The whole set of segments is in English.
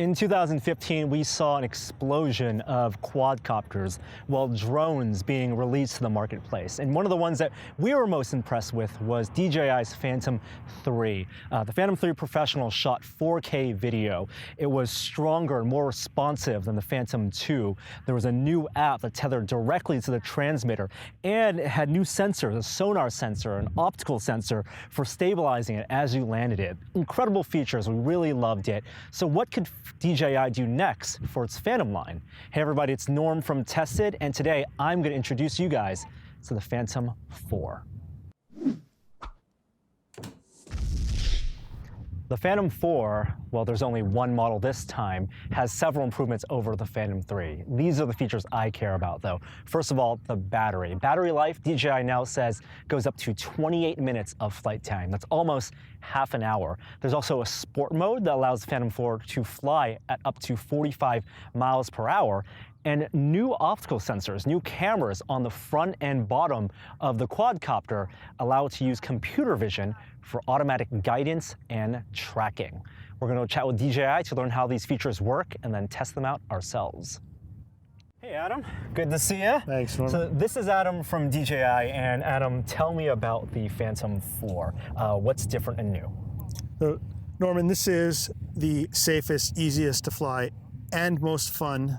In 2015, we saw an explosion of quadcopters, while drones being released to the marketplace. And one of the ones that we were most impressed with was DJI's Phantom 3. The Phantom 3 Professional shot 4K video. It was stronger and more responsive than the Phantom 2. There was a new app that tethered directly to the transmitter, and it had new sensors, a sonar sensor, an optical sensor for stabilizing it as you landed it. Incredible features, we really loved it. So what could DJI do next for its Phantom line? Hey everybody, it's Norm from Tested, and today I'm going to introduce you guys to the Phantom 4. The Phantom 4, well, there's only one model this time, has several improvements over the Phantom 3. These are the features I care about, though. First of all, the battery. Battery life, DJI now says, goes up to 28 minutes of flight time. That's almost half an hour. There's also a sport mode that allows the Phantom 4 to fly at up to 45 miles per hour. And new optical sensors, new cameras on the front and bottom of the quadcopter allow it to use computer vision for automatic guidance and tracking. We're going to chat with DJI to learn how these features work and then test them out ourselves. Hey Adam, good to see you. Thanks, Norman. So this is Adam from DJI, and Adam, tell me about the Phantom 4. What's different and new? So, Norman, this is the safest, easiest to fly, and most fun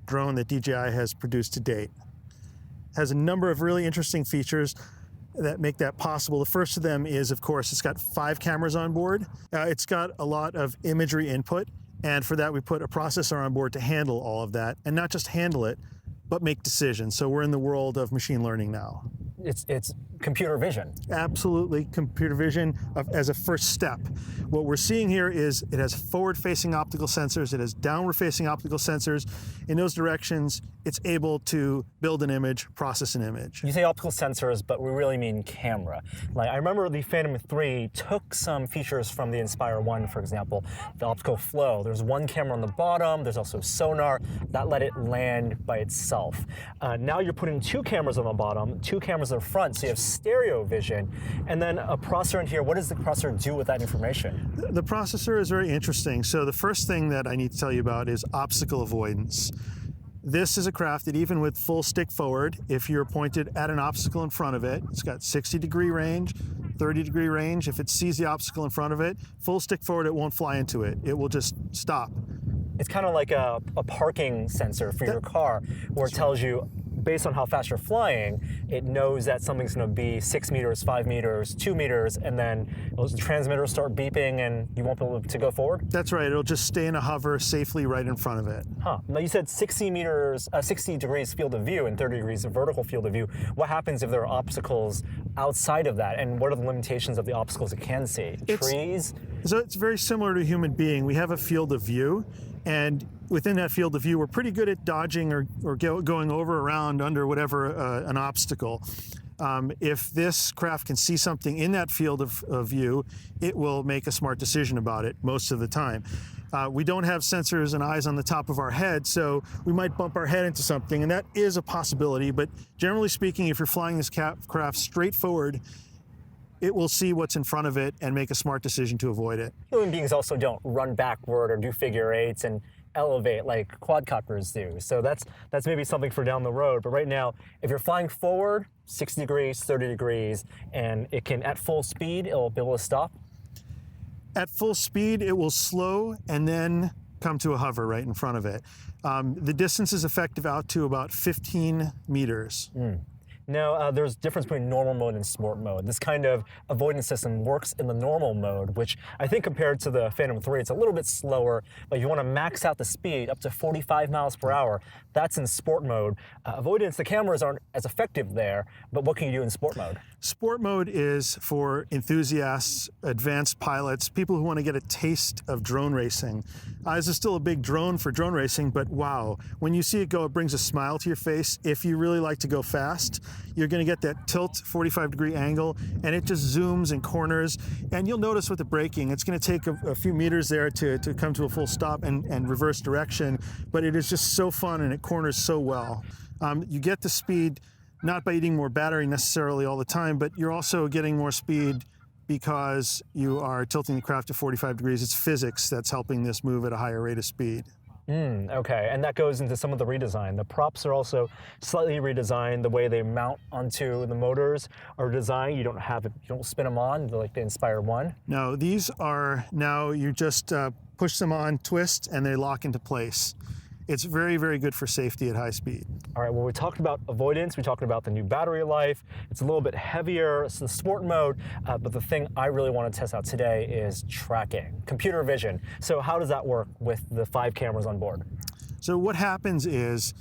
drone that DJI has produced to date. It has a number of really interesting features that make that possible. The first of them is, of course, it's got 5 cameras on board. It's got a lot of imagery input, and for that we put a processor on board to handle all of that, and not just handle it, but make decisions. So we're in the world of machine learning now. It's computer vision. Absolutely, computer vision as a first step. What we're seeing here is it has forward-facing optical sensors, it has downward-facing optical sensors. In those directions, it's able to build an image, process an image. You say optical sensors, but we really mean camera. Like, I remember the Phantom 3 took some features from the Inspire 1, for example, the optical flow. There's one camera on the bottom, there's also sonar, that let it land by itself. Now you're putting 2 cameras on the bottom, 2 cameras in the front, so you have stereo vision, and then a processor in here. What does the processor do with that information? The processor is very interesting. So the first thing that I need to tell you about is obstacle avoidance. This is a craft that even with full stick forward, if you're pointed at an obstacle in front of it, it's got 60-degree range, 30-degree range. If it sees the obstacle in front of it, full stick forward, it won't fly into it. It will just stop. It's kind of like a parking sensor for your car, where it tells you, based on how fast you're flying, it knows that something's going to be 6 meters, 5 meters, 2 meters, and then those transmitters start beeping and you won't be able to go forward? That's right. It'll just stay in a hover safely right in front of it. Huh. Now you said 60 degrees field of view and 30 degrees of vertical field of view. What happens if there are obstacles outside of that? And what are the limitations of the obstacles it can see? Trees? So it's very similar to a human being. We have a field of view, and within that field of view, we're pretty good at dodging or going over, around, under whatever an obstacle. If this craft can see something in that field of view, it will make a smart decision about it most of the time. We don't have sensors and eyes on the top of our head, so we might bump our head into something, and that is a possibility. But generally speaking, if you're flying this craft straight forward, it will see what's in front of it and make a smart decision to avoid it. Human beings also don't run backward or do figure eights and elevate like quadcopters do. So that's maybe something for down the road. But right now, if you're flying forward, 60 degrees, 30 degrees, and it can, at full speed, it'll be able to stop? At full speed, it will slow and then come to a hover right in front of it. The distance is effective out to about 15 meters. Now, there's a difference between normal mode and sport mode. This kind of avoidance system works in the normal mode, which I think compared to the Phantom 3, it's a little bit slower, but if you want to max out the speed up to 45 miles per hour, that's in sport mode. Avoidance, the cameras aren't as effective there, but what can you do in sport mode? Sport mode is for enthusiasts, advanced pilots, people who want to get a taste of drone racing. This is still a big drone for drone racing, but wow, when you see it go, it brings a smile to your face. If you really like to go fast, you're going to get that tilt 45-degree angle, and it just zooms and corners. And you'll notice with the braking, it's going to take a few meters there to come to a full stop and reverse direction, but it is just so fun and it corners so well. You get the speed not by eating more battery necessarily all the time, but you're also getting more speed because you are tilting the craft to 45 degrees. It's physics that's helping this move at a higher rate of speed. Okay, and that goes into some of the redesign. The props are also slightly redesigned. The way they mount onto the motors are designed. You don't spin them on like the Inspire 1. No, these are now, you just push them on, twist, and they lock into place. It's very, very good for safety at high speed. All right, well, we talked about avoidance, we talked about the new battery life. It's a little bit heavier, it's the sport mode, but the thing I really want to test out today is tracking, computer vision. So how does that work with the 5 cameras on board? So what happens is,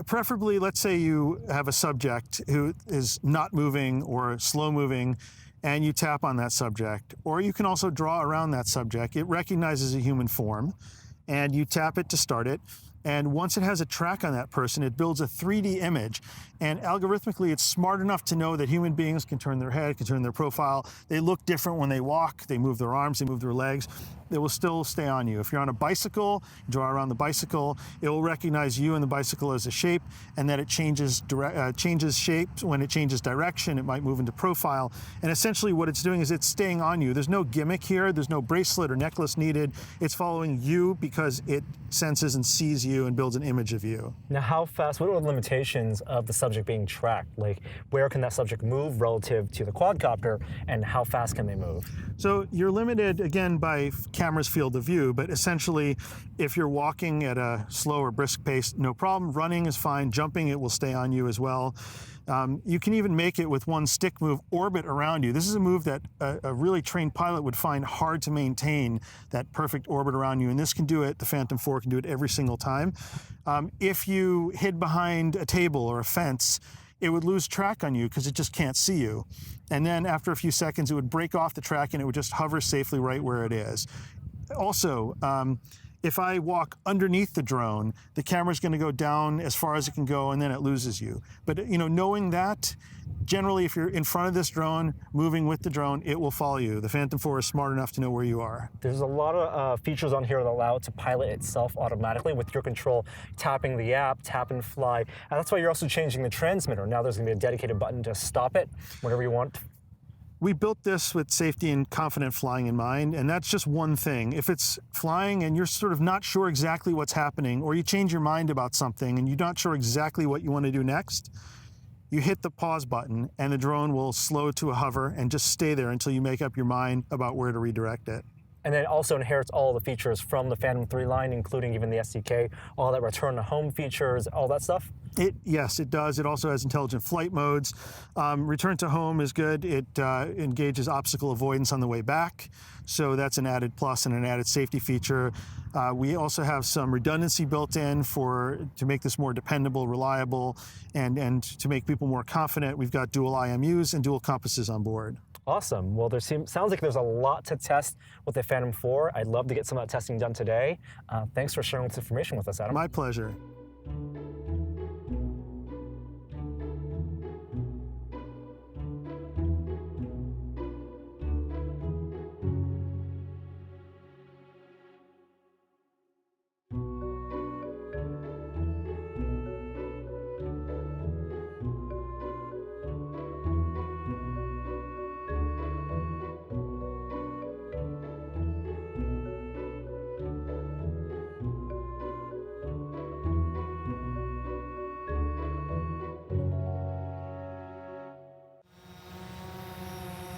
preferably, let's say you have a subject who is not moving or slow moving, and you tap on that subject, or you can also draw around that subject. It recognizes a human form, and you tap it to start it. And once it has a track on that person, it builds a 3D image. And algorithmically, it's smart enough to know that human beings can turn their head, can turn their profile. They look different when they walk. They move their arms, they move their legs. It will still stay on you. If you're on a bicycle, you draw around the bicycle, it will recognize you and the bicycle as a shape, and that it changes shape. When it changes direction, it might move into profile. And essentially what it's doing is it's staying on you. There's no gimmick here. There's no bracelet or necklace needed. It's following you because it senses and sees you and builds an image of you. Now, how fast, what are the limitations of the subject being tracked? Like, where can that subject move relative to the quadcopter, and how fast can they move? So you're limited, again, by camera's field of view, but essentially, if you're walking at a slow or brisk pace, no problem. Running is fine. Jumping, it will stay on you as well. You can even make it with one stick move, orbit around you. This is a move that a really trained pilot would find hard to maintain, that perfect orbit around you, and this can do it. The Phantom 4 can do it every single time. If you hid behind a table or a fence, it would lose track on you because it just can't see you. And then after a few seconds, it would break off the track and it would just hover safely right where it is. Also, if I walk underneath the drone, the camera's going to go down as far as it can go, and then it loses you. But knowing that, generally, if you're in front of this drone, moving with the drone, it will follow you. The Phantom 4 is smart enough to know where you are. There's a lot of features on here that allow it to pilot itself automatically with your control, tapping the app, tap and fly. And that's why you're also changing the transmitter. Now there's going to be a dedicated button to stop it whenever you want. We built this with safety and confident flying in mind, and that's just one thing. If it's flying and you're sort of not sure exactly what's happening, or you change your mind about something and you're not sure exactly what you want to do next, you hit the pause button and the drone will slow to a hover and just stay there until you make up your mind about where to redirect it. And then it also inherits all the features from the Phantom 3 line, including even the SDK, all that return to home features, all that stuff? Yes, it does. It also has intelligent flight modes. Return to home is good. It engages obstacle avoidance on the way back. So that's an added plus and an added safety feature. We also have some redundancy built in to make this more dependable, reliable, and to make people more confident. We've got dual IMUs and dual compasses on board. Awesome. Well, sounds like there's a lot to test with the Phantom 4. I'd love to get some of that testing done today. Thanks for sharing this information with us, Adam. My pleasure.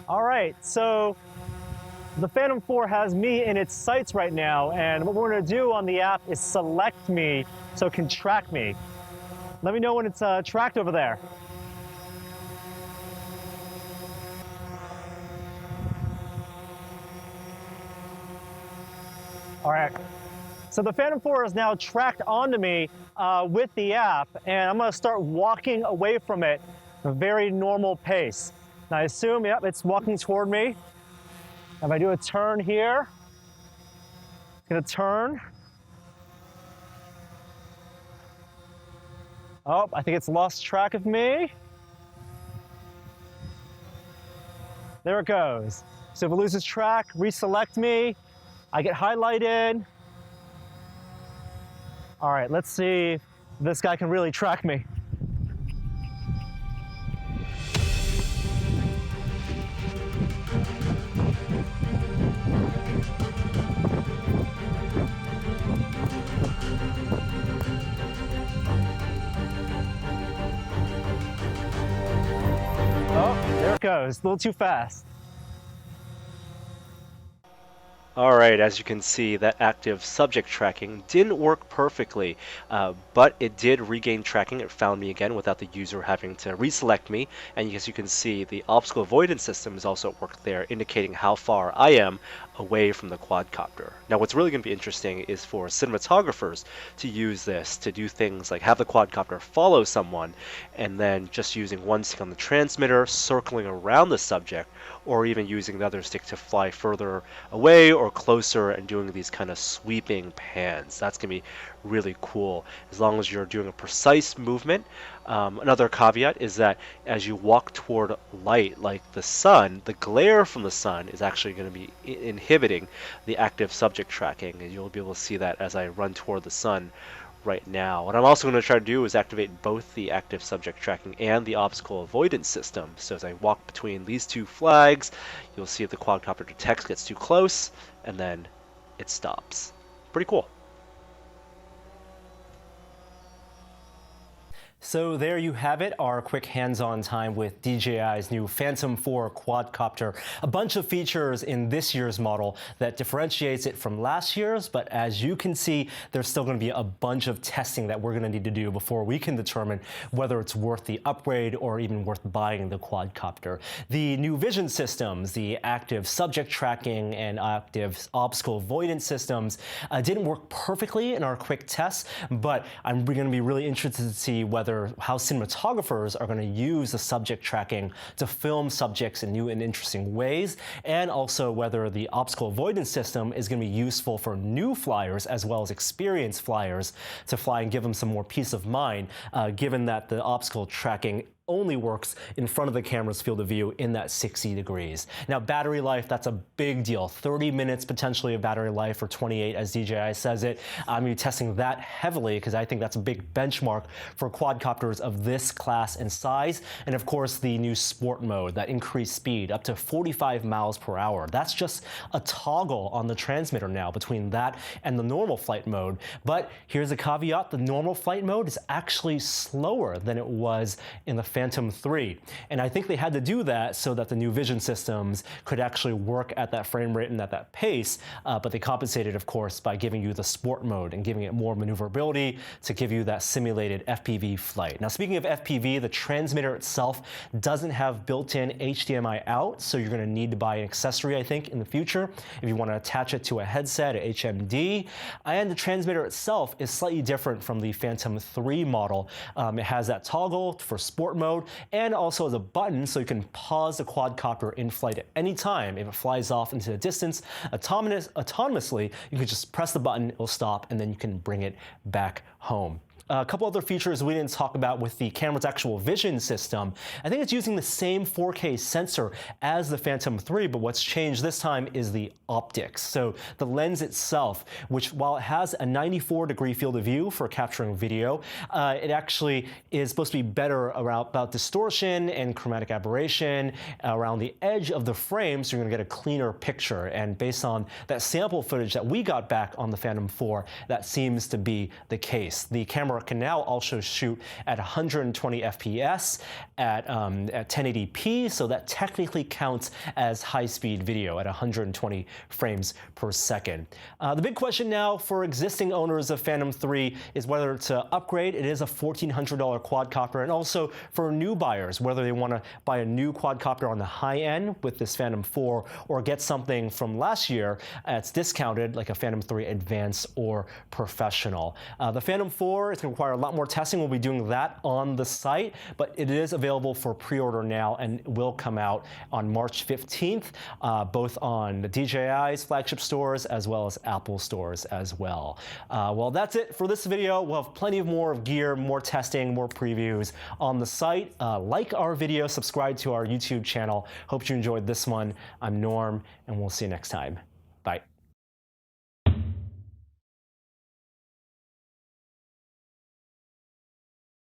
All right, so the Phantom 4 has me in its sights right now, and what we're gonna do on the app is select me so it can track me. Let me know when it's tracked over there. All right, so the Phantom 4 is now tracked onto me with the app, and I'm gonna start walking away from it at a very normal pace. Now I assume, yep, it's walking toward me. If I do a turn here, it's gonna turn. Oh, I think it's lost track of me. There it goes. So if it loses track, reselect me. I get highlighted. All right, let's see if this guy can really track me. goes. A little too fast. All right, as you can see, that active subject tracking didn't work perfectly, but it did regain tracking. It found me again without the user having to reselect me. And as you can see, the obstacle avoidance system is also at work there, indicating how far I am away from the quadcopter. Now, what's really going to be interesting is for cinematographers to use this to do things like have the quadcopter follow someone and then just using one stick on the transmitter, circling around the subject, or even using the other stick to fly further away or closer and doing these kind of sweeping pans. That's going to be really cool as long as you're doing a precise movement. Another caveat is that as you walk toward light like the sun, the glare from the sun is actually going to be inhibiting the active subject tracking, and you'll be able to see that as I run toward the sun right now. What I'm also going to try to do is activate both the active subject tracking and the obstacle avoidance system. So as I walk between these two flags, you'll see if the quadcopter detects, gets too close, and then it stops. Pretty cool. So there you have it, our quick hands-on time with DJI's new Phantom 4 quadcopter. A bunch of features in this year's model that differentiates it from last year's, but as you can see, there's still going to be a bunch of testing that we're going to need to do before we can determine whether it's worth the upgrade or even worth buying the quadcopter. The new vision systems, the active subject tracking and active obstacle avoidance systems didn't work perfectly in our quick tests, but I'm going to be really interested to see how cinematographers are going to use the subject tracking to film subjects in new and interesting ways, and also whether the obstacle avoidance system is going to be useful for new flyers as well as experienced flyers to fly and give them some more peace of mind, given that the obstacle tracking only works in front of the camera's field of view in that 60 degrees. Now, battery life, that's a big deal. 30 minutes potentially of battery life, or 28 as DJI says it. I'm going to be testing that heavily because I think that's a big benchmark for quadcopters of this class and size. And of course, the new sport mode, that increased speed up to 45 miles per hour. That's just a toggle on the transmitter now between that and the normal flight mode. But here's a caveat, the normal flight mode is actually slower than it was in the Phantom 3. And I think they had to do that so that the new vision systems could actually work at that frame rate and at that pace, but they compensated, of course, by giving you the sport mode and giving it more maneuverability to give you that simulated FPV flight. Now, speaking of FPV, the transmitter itself doesn't have built-in HDMI out, so you're going to need to buy an accessory, I think, in the future if you want to attach it to a headset, a HMD. And the transmitter itself is slightly different from the Phantom 3 model. It has that toggle for sport mode, and also as a button so you can pause the quadcopter in flight at any time. If it flies off into the distance autonomously, you can just press the button, it'll stop, and then you can bring it back home. A couple other features we didn't talk about with the camera's actual vision system. I think it's using the same 4K sensor as the Phantom 3, but what's changed this time is the optics. So the lens itself, which while it has a 94-degree field of view for capturing video, it actually is supposed to be better about distortion and chromatic aberration around the edge of the frame, so you're going to get a cleaner picture. And based on that sample footage that we got back on the Phantom 4, that seems to be the case. The camera can now also shoot at 120 FPS at 1080p, so that technically counts as high-speed video at 120 frames per second. The big question now for existing owners of Phantom 3 is whether to upgrade. It is a $1,400 quadcopter, and also for new buyers, whether they want to buy a new quadcopter on the high end with this Phantom 4 or get something from last year that's discounted, like a Phantom 3 Advanced or Professional. The Phantom 4 is going to require a lot more testing. We'll be doing that on the site, but it is available for pre-order now and will come out on March 15th, both on the DJI's flagship stores as well as Apple stores as well. Well, that's it for this video. We'll have plenty of more gear, more testing, more previews on the site. Like our video, subscribe to our YouTube channel. Hope you enjoyed this one. I'm Norm, and we'll see you next time. Bye.